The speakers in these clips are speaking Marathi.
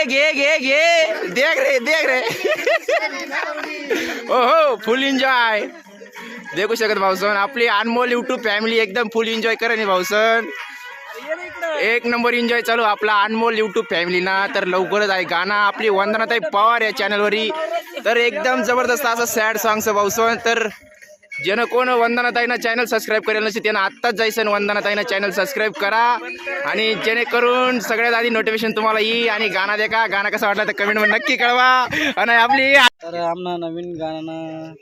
घे घे घे देख रे ओ हो फुल एन्जॉय देखू शकत भाऊसन आपली अनमोल युट्यूब फॅमिली एकदम फुल एन्जॉय करे भाऊसन एक नंबर एन्जॉय चालू आपला अनमोल युट्यूब फॅमिली ना तर लवकरच आहे गाणं आपली वंदनाताई पवार या चॅनलवरी तर एकदम जबरदस्त असं सॅड सॉंगचं भाऊसन तर ज्यानं कोण वंदनाताईनं चॅनल सबस्क्राईब करेल नसेल त्यानं आत्ताच जायचं वंदनाताईनं चॅनल सबस्क्राईब करा आणि जेणेकरून सगळ्यात आधी नोटिफिकेशन तुम्हाला येईल आणि गाणं देखा गाणं कसं वाटलं तर कमेंटमध्ये नक्की कळवा आणि आपली तर आमना नवीन गाणं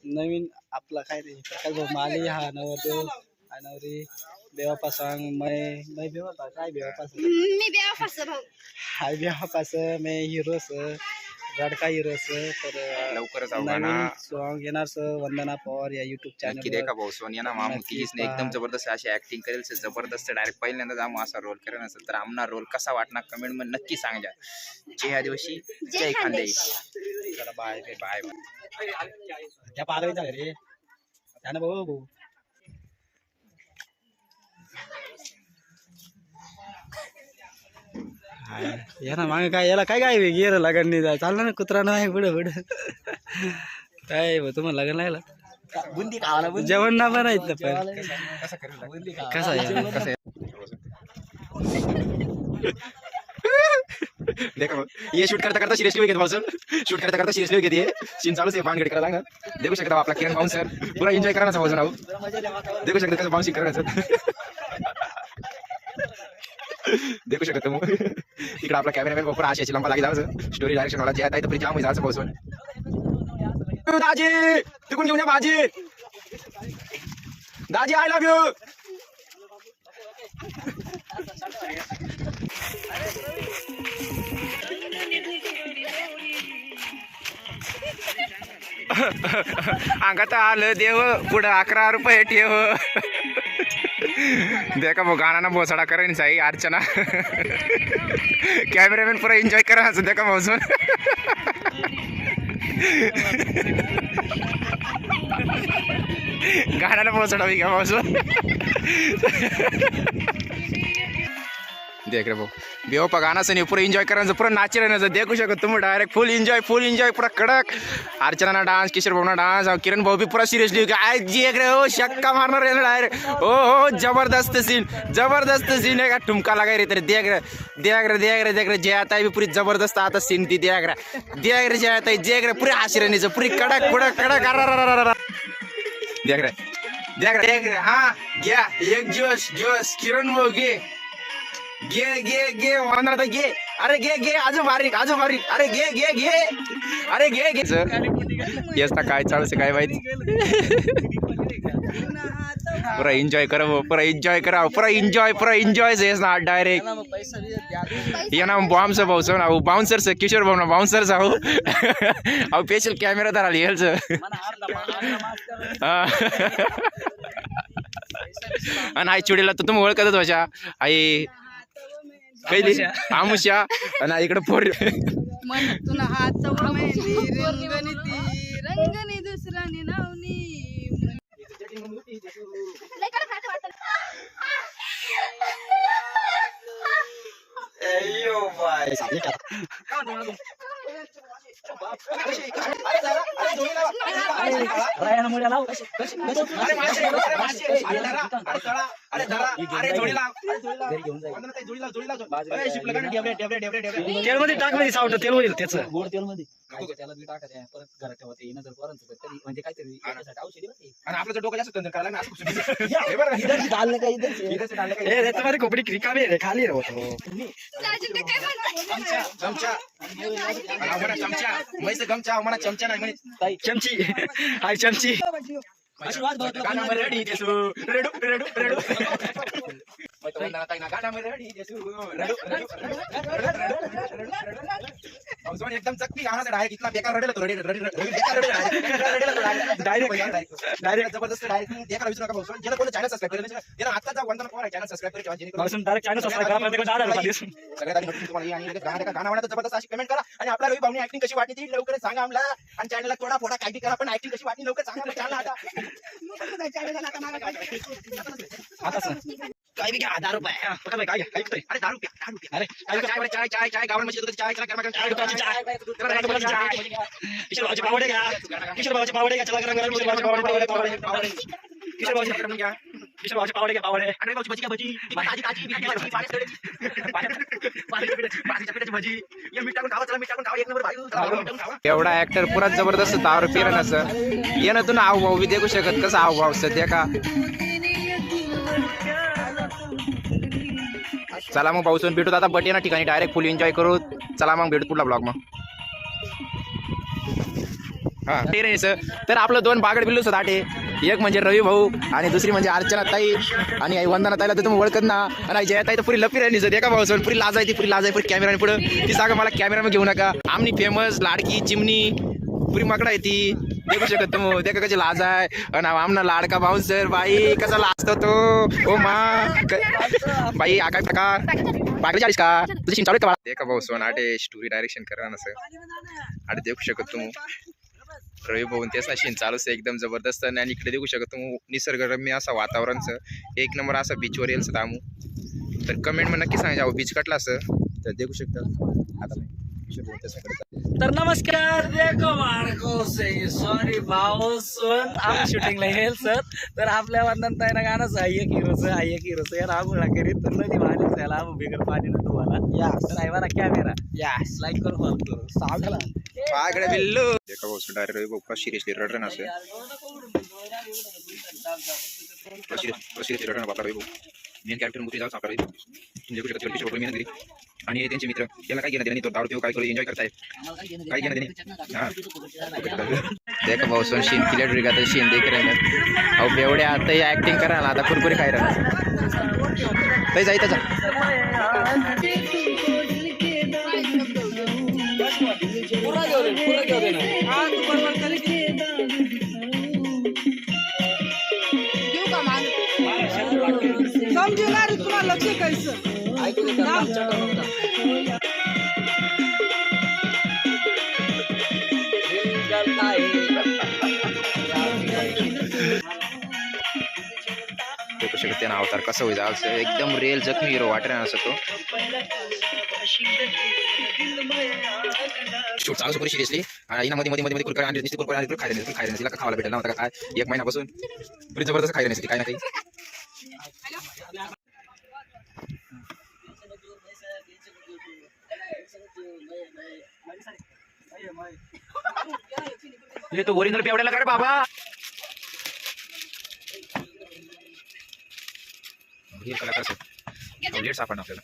नवीन आपला काय रे प्रकाश भाऊ माली हा नवरदेव नवरी बेवापा सांग मैं बेवापा काय बेवापास मी बेवापास भाऊ हाय बेवापास मैं हिरोस रडका हिरोस तर लवकरच नवीन सॉन्ग येणार सर वंदना पवार या युट्यूब चॅनल नक्की देखा भाऊ सोनिया ना मामू तीसने एकदम जबरदस्त अशी ऍक्टिंग करेल जबरदस्त डायरेक्ट पहिल्यांदाच आम्ही असा रोल करेल नसेल तर आमना रोल कसा वाटणार कमेंट मध्ये नक्की सांगा जय आदिवासी जय खानदेश चला बाय बाय त्या पारवीचा घरी त्यानं भाऊ या ना मागे काय याला काय काय गेलं लगन नाही जाय चाललं ना कुत्रा नाही पुढं पुढं काय तुम्हाला लगन लागला बुंदी खावाला जेवण ना बनायचं पण कसं देखो ये शूट करता सिरियसली घेत भाऊ शूट करता सिरियसली घेते सीन चालू आहे पान करा सांगा देखू शकता आपला किरण भाऊ सर पुरा एन्जॉय करा ना भाऊ नाव देखू शकता कसं बाउन्सिंग करायचं देखू शकता तुम्ही इकडे आपला कॅमेरामॅन वापर आशाची लंबा लागे जायचं स्टोरी डायरेक्शन वाला जे आहे तर जाम जायचं पाऊसून दाजी तिकून घेऊन या भाजी दाजी आय लव्ह यू अंगात आलं देव पुढं 11 रुपये ठेव देखा भाऊ गाणं ना बोसाडा करेन साई अर्चना कॅमेरामॅन पुरा एन्जॉय करा देखा भाऊ गाण्याला बोसाडा का भाऊ देख रे भाऊ बेवपा गाणं नाही पुरा एन्जॉय करायचं पुरा नाचे राहण्याचं देखू शकत तुम्ही डायरेक्ट फुल एन्जॉय पुरा कडक अर्चना डान्स किशोर भाऊ डान्स किरण भाऊ भी पुरा सिरियसली काय जी रे हो शक्का मारणार रे डायरेक्ट हो जबरदस्त सीन आहे का ठुमका लागाय रे तर देख रे जय आता भी पुरी जबरदस्त आता सीन ती देख रे जय आता जे रे पुरी आशिराणीचं पुरी कडक देख रे हा घ्या एक जोश किरण भाऊ घे वंदना घे अरे घे आजू बारीक अरे घे सर येस ना काय चालू काय माहिती पुरा एन्जॉय येस ना डायरेक्ट ये ना बॉम्ब भाऊ बाउन्सर किशोर भाऊ ना बाउन्सर अहो स्पेशल कॅमेरा धरा येल आणि आई चुडीला तर तुम्ही ओळखतच भाषा आई कैली आमुष्या आणि इकडे पोर तुला हात रंगनी दुसरानी नावनी तेलमध्ये टाक मध्ये सावट तेल होईल त्याचं गोड तेलमध्ये त्याला बी टाका परत घरात ठेवा ते नंतर पोरांचं म्हणजे काहीतरी औषधी आणि आपलं डोकं जास्त करायला त्याच्यामध्ये खोपडी रिकामी आहे खाली होतो चमचा म्हणा चमचा नाही म्हणे चमची हाय चमची एकदम चक्की गाणं डायरेक्ट इतना बेकार रडेल तो डायरेक्ट जबरदस्त डायरेक्ट देखा विचार नका भाऊ ज्याला कोणी चॅनल सबस्क्राइब करेल त्याला आताचा वंदना पवार चॅनल सबस्क्राइब करा जेणेकरून डायरेक्ट चॅनल सबस्क्राइब करा प्रत्येक सगळ्यात आधी तुम्हाला आणि गाणं म्हणा जबरदस्त अशी कमेंट करा आणि आपल्या रवी भाऊनी ऍक्टिंग कशी वाटली ती लवकर सांगा आम्हाला आणि चॅनलला थोडा फोडा काहीतरी करा पण ऍक्टिंग कशी वाटली लवकर सांगा चॅनल आता काय बी घ्या 10 रुपये पकड बाई, काय घ्या काय विकतोय? अरे 10 रुपये 10 रुपये अरे चाय चाय चाय चाय गावांमध्ये दूध चाय चला गरम गरम चाय दुधाची चाय किशोर भाऊचे पावडे घ्या किशोर भाऊचे पावडे घ्या चला गरम गरम किशोर भाऊचे पावडे किशोर भाऊचे पावडे घ्या किशोर भाऊचे पावडे घ्या पावडे अरे भाऊची भजी घ्या भजी ताजी ताजी पाण्याची भजी या मीठ टाकून खावा चला मीठ टाकून खावा एक नंबर भाई एवढा ऍक्टर पुरा जबरदस्त दारू पिरण असं येणं तू हाव भाऊ बी देखू शकत कसं हाव भाव सध्या का चला मग पाऊसून भेटू आता बट ना ठिकाणी डायरेक्ट फुल एन्जॉय करू चला मग भेटू पुढला ब्लॉग मग हा ते रे सर तर आपलं 2 बागड बिल्लू आठे एक म्हणजे रवी भाऊ आणि दुसरी म्हणजे अर्चना ताई आणि आई वंदना ताईला तर तुम्ही ओळखत ना आणि जया ताई तर पुरी लपी राहिली सर एका भाऊ पुरी लाज आहे पुरी कॅमेरा पुढे ती सांगा मला कॅमेरा घेऊ नका आमनी फेमस लाडकी चिमणी पुरी माकडा आहे ती देखू शकत तुम्ही देखा कशी लाज आहे आणि आमना लाडका भाऊ सर बाई कसा लाजतो तो ओ मा बाई काय प्रकार पागली चाळीस का तुझी शिन चालू का देखा भाऊ सोन आटे स्टोरी डायरेक्शन करा ना सर आणि देखू शकत तुम्ही रवी भाऊ तेच ना शिन चालूच एकदम जबरदस्त आणि इकडे देखू शकत तुम्ही निसर्गरम्य असा वातावरणचं एक नंबर असा बीचवर येईल दामू तर कमेंट मध्ये नक्की सांगा बीच कटला असं तर देखू शकता आता तर नमस्कार देखो मार्को से सॉरी भाऊ सोन आम्ही शूटिंगला येईल सर तर आपल्या वंदनताईनं गाणं एक हिरोचं यार आगुळा करीत तर नदी मारली याला आम्ही बिगर पाणी ना तुम्हाला या तर आहे मला कॅमेरा या लाईक करू फॉलो करू सावला पागडे बिल्लू देखा भाऊ डायरेक्ट रवी भाऊ सिरियसली रडण असं सिरियसली रडण बापा रवी भाऊ मेन कॅरेक्टर मुक्ती जाऊ सापडा देखू शकतो किशोर भाऊ मेहनत करी आणि त्यांचे मित्र याला काय घेणं देणे तो दारू पिऊ काय करू एन्जॉय करताय काय घेणं देणे हां देख भाऊ सोन शीन क्लियर रिगा तर शीन देख रहे हैं अब एवढे आता ही ऍक्टिंग करा ना आता कुरकुरी काय राहणार ते जाई त्याचा घेऊ का मागे समजून तुम्हाला लक्ष करायचं देखू शकते ना अवतार कसं होईल असं एकदम रिअल जखमी हिरो वाटणार असं तो शूट चालू करू सिरियसली आणि मध्ये मध्ये मध्ये कुरकुरे आणले नुसते कुरकुरे खायला नसतील का खायला भेटला नव्हता काय 1 महिन्यापासून पुरी जबरदस्त खायला नसते काय ना काही ये तो ओरिजिनल पेवड्याला का रे बाबा हे कलाकार सर लेट सापडणार आपल्याला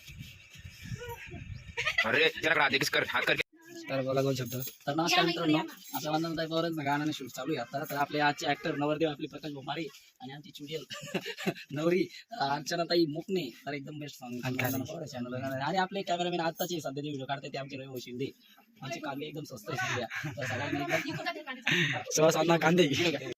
अरे त्याला आधी कर हात कर तर बोला दोन शब्द तर नमस्कार मित्रांनो आपल्या वंदनताई पवारच गाण्याने शूट चालू आहे आता तर आपले आजचे ऍक्टर नवरदेव आपले प्रकाश बोमारे आणि आमची चुडियल नवरी अर्चनाताई मुकणे तर एकदम बेस्ट सॉन्ग चॅनल आणि आपले कॅमेरामॅन आताचे सध्या जे व्हिडिओ काढतात ते आमचे रवी शिंदे त्यांचे कांदे एकदम स्वस्त आहे सध्या तर सगळ्यांनी एकदम कांदे